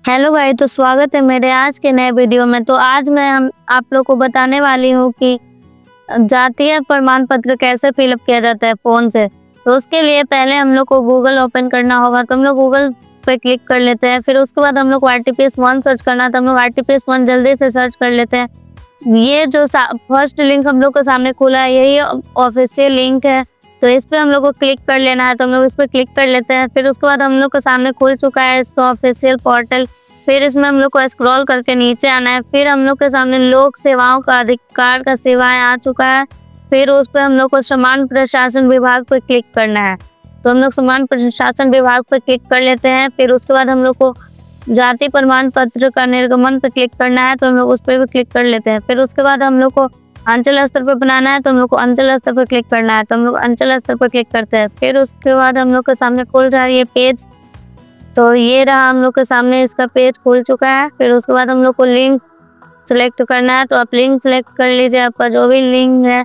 Hello भाई, तो स्वागत है मेरे आज के नए वीडियो में। तो आज मैं हम आप लोग को बताने वाली हूँ कि जातीय प्रमाण पत्र कैसे फिलअप किया जाता है फ़ोन से। तो उसके लिए पहले हम लोग को गूगल ओपन करना होगा। तो हम लोग गूगल पे क्लिक कर लेते हैं। फिर उसके बाद हम लोग को RTPS1 सर्च करना है, तो हम लोग RTPS1 जल्दी से सर्च कर लेते हैं। ये जो फर्स्ट लिंक हम लोग के सामने खुला है, यही ऑफिशियल लिंक है। तो इस पर हम लोग को क्लिक कर लेना है। तो हम लोग इस पर क्लिक कर लेते हैं। फिर उसके बाद हम लोग के सामने खुल चुका है इसका ऑफिशियल पोर्टल। फिर इसमें हम लोग को स्क्रॉल करके नीचे आना है। फिर हम लोग के सामने लोक सेवाओं का अधिकार का सेवाएं आ चुका है। फिर उस पर हम लोग को समान प्रशासन विभाग पर क्लिक करना है। तो हम लोग समान प्रशासन विभाग पर क्लिक कर लेते हैं। फिर उसके बाद हम लोग को जाति प्रमाण पत्र का निर्गमन पर क्लिक करना है। तो हम लोग उस पर भी क्लिक कर लेते हैं। फिर उसके बाद हम लोग को अंचल स्तर पर बनाना है। तो हम लोग को अंचल स्तर पर क्लिक करना है। तो हम लोग अंचल स्तर पर क्लिक करते हैं। फिर उसके बाद हम लोग के सामने खुल रहा है ये पेज। तो ये रहा हम लोग के सामने इसका पेज खुल चुका है। फिर उसके बाद हम लोग को लिंक सेलेक्ट करना है। तो आप लिंक सेलेक्ट कर लीजिए, आपका जो भी लिंक है।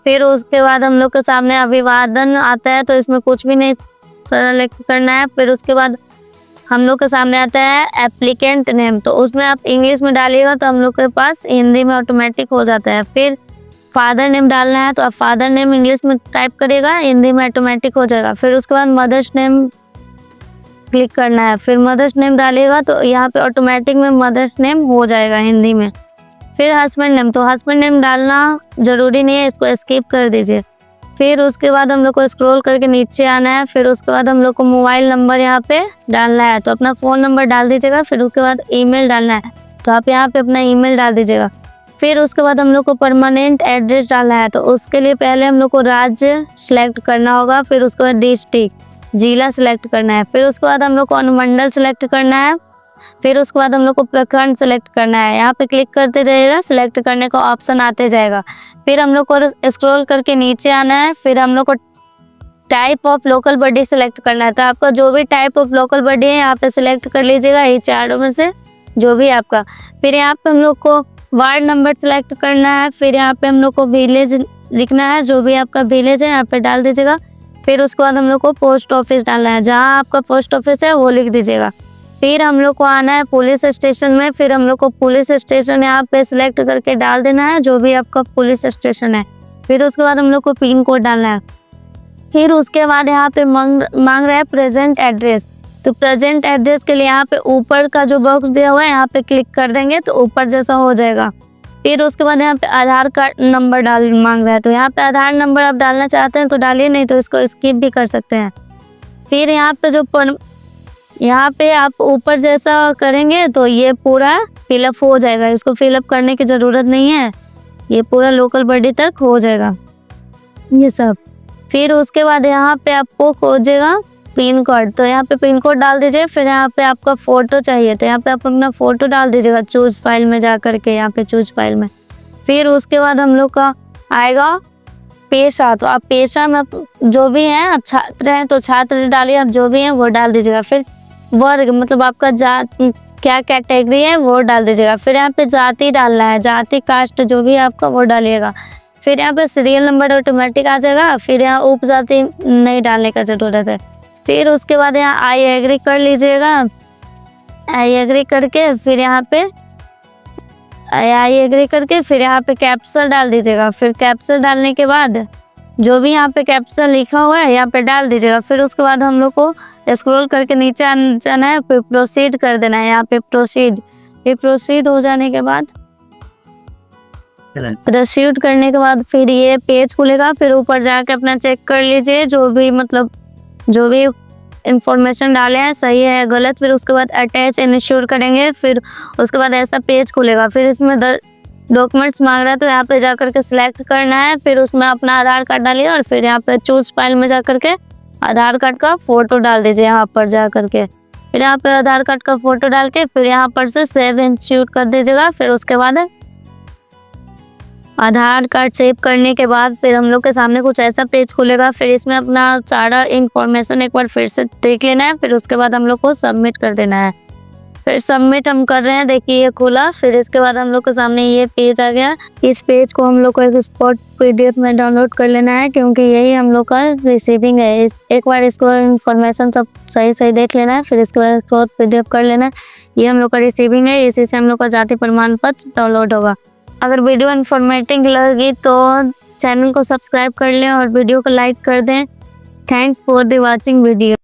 फिर उसके बाद हम लोग के सामने अभिवादन आता है। तो इसमें कुछ भी नहीं सेलेक्ट करना है। फिर उसके बाद हम लोग के सामने आता है एप्लीकेंट नेम। तो उसमें आप इंग्लिश में डालिएगा तो हम लोग के पास हिंदी में ऑटोमेटिक हो जाता है। फिर फादर नेम डालना है। तो आप फादर नेम इंग्लिश में टाइप करिएगा, हिंदी में ऑटोमेटिक हो जाएगा। फिर उसके बाद मदर्स नेम क्लिक करना है। फिर मदर्स नेम डालिएगा तो यहाँ पे ऑटोमेटिक में मदर्स नेम हो जाएगा हिंदी में। फिर हस्बैंड नेम, तो हस्बैंड नेम डालना ज़रूरी नहीं है, इसको स्किप कर दीजिए। फिर उसके बाद हम लोग को स्क्रॉल करके नीचे आना है। फिर उसके बाद हम लोग को मोबाइल नंबर यहाँ पे डालना है। तो अपना फ़ोन नंबर डाल दीजिएगा। फिर उसके बाद ईमेल डालना है। तो आप यहाँ पे अपना ईमेल डाल दीजिएगा। फिर उसके बाद हम लोग को परमानेंट एड्रेस डालना है। तो उसके लिए पहले हम लोग को राज्य सेलेक्ट करना होगा। फिर उसके बाद डिस्ट्रिक्ट जिला सेलेक्ट करना है। फिर उसके बाद हम लोग को अनुमंडल सेलेक्ट करना है। फिर उसके बाद हम लोग को प्रखंड सेलेक्ट करना है। यहाँ पे क्लिक करते जाइएगा, सेलेक्ट करने का ऑप्शन आते जाएगा। फिर हम लोग को स्क्रॉल करके नीचे आना है। फिर हम लोग को type of local body select करना है। तो आपका जो भी टाइप ऑफ लोकल बॉडी है यहाँ पे सेलेक्ट कर लीजिएगा, ये चारों में से जो भी आपका। फिर यहाँ पे हम लोग को वार्ड नंबर सेलेक्ट करना है। फिर यहाँ पे हम लोग को विलेज लिखना है, जो भी आपका विलेज है यहाँ पे डाल दीजिएगा। फिर उसके बाद हम लोग को पोस्ट ऑफिस डालना है, जहाँ आपका पोस्ट ऑफिस है वो लिख दीजिएगा। फिर हम लोग को आना है पुलिस स्टेशन में। फिर हम लोग को पुलिस स्टेशन यहाँ पे सिलेक्ट करके डाल देना है, जो भी आपका पुलिस स्टेशन है। फिर उसके बाद हम लोग को पिन कोड डालना है। फिर उसके बाद यहाँ पे मांग रहा है प्रेजेंट एड्रेस। तो प्रेजेंट एड्रेस के लिए यहाँ पे ऊपर का जो बॉक्स दिया हुआ है यहाँ पे क्लिक कर देंगे तो ऊपर जैसा हो जाएगा। फिर उसके बाद यहाँ पे आधार कार्ड नंबर मांग रहा है। तो यहाँ पे आधार नंबर आप डालना चाहते हैं तो डालिए, नहीं तो इसको स्किप भी कर सकते हैं। फिर यहाँ पे यहाँ पे आप ऊपर जैसा करेंगे तो ये पूरा फिलअप हो जाएगा। इसको फिलअप करने की ज़रूरत नहीं है, ये पूरा लोकल बॉडी तक हो जाएगा ये सब। फिर उसके बाद यहाँ पे आपको खोजेगा पिन कोड। तो यहाँ पे पिन कोड डाल दीजिए। फिर यहाँ पे आपका फ़ोटो चाहिए, तो यहाँ पे आप अपना फ़ोटो डाल दीजिएगा चूज़ फाइल में जा करके, यहाँ पे चूज़ फाइल में। फिर उसके बाद हम लोग का आएगा पेशा। तो आप पेशा में जो भी हैं, आप छात्र हैं तो छात्र डालिए, आप जो भी हैं वो डाल दीजिएगा। फिर वर्ग मतलब आपका जात क्या कैटेगरी है वो डाल दीजिएगा। फिर यहाँ पे जाति डालना है, जाति कास्ट जो भी आपका वो डालिएगा। फिर यहाँ पे सीरियल नंबर ऑटोमेटिक आ जाएगा। फिर यहाँ उपजाति नहीं डालने का ज़रूरत है। फिर उसके बाद यहाँ आई एग्री कर लीजिएगा। आई एग्री करके फिर यहाँ पे आई एग्री करके फिर यहाँ पे कैप्चर डाल दीजिएगा। फिर कैप्चर डालने के बाद जो भी यहाँ पे कैप्चर लिखा हुआ है यहाँ पे डाल दीजिएगा। फिर उसके बाद हम लोग को स्क्रॉल करके नीचे जाना है, फिर प्रोसीड कर देना है यहाँ पे प्रोसीड। फिर प्रोसीड हो जाने के बाद प्रोसीड करने के बाद फिर ये पेज खुलेगा। फिर ऊपर जाके अपना चेक कर लीजिए, जो भी इंफॉर्मेशन डाले हैं सही है गलत। फिर उसके बाद अटैच इंश्योर करेंगे। फिर उसके बाद ऐसा पेज खुलेगा। फिर इसमें डॉक्यूमेंट्स मांग रहा है, तो यहाँ पे जा करके सिलेक्ट करना है। फिर उसमें अपना आधार कार्ड डालिए और फिर यहाँ पे चूज़ फाइल में जा करके आधार कार्ड का फ़ोटो डाल दीजिए यहाँ पर जा करके। फिर यहाँ पे आधार कार्ड का फ़ोटो डाल के फिर यहाँ पर से सेव इंस्टीट्यूट कर दीजिएगा। फिर उसके बाद आधार कार्ड सेव करने के बाद फिर हम लोग के सामने कुछ ऐसा पेज खुलेगा। फिर इसमें अपना सारा इंफॉर्मेशन एक बार फिर से देख लेना है। फिर उसके बाद हम लोग को सबमिट कर देना है। फिर सबमिट हम कर रहे हैं, देखिए ये खुला। फिर इसके बाद हम लोग के सामने ये पेज आ गया। इस पेज को हम लोग को एक स्पॉट PDF में डाउनलोड कर लेना है, क्योंकि यही हम लोग का रिसीविंग है। एक बार इसको इन्फॉर्मेशन सब सही देख लेना है, फिर इसके बाद स्पॉट PDF कर लेना है। ये हम लोग का रिसीविंग है, इसी से हम लोग का जाति प्रमाण पत्र डाउनलोड होगा। अगर वीडियो इन्फॉर्मेटिव लगी तो चैनल को सब्सक्राइब कर लें और वीडियो को लाइक कर दें। Thanks for the watching video.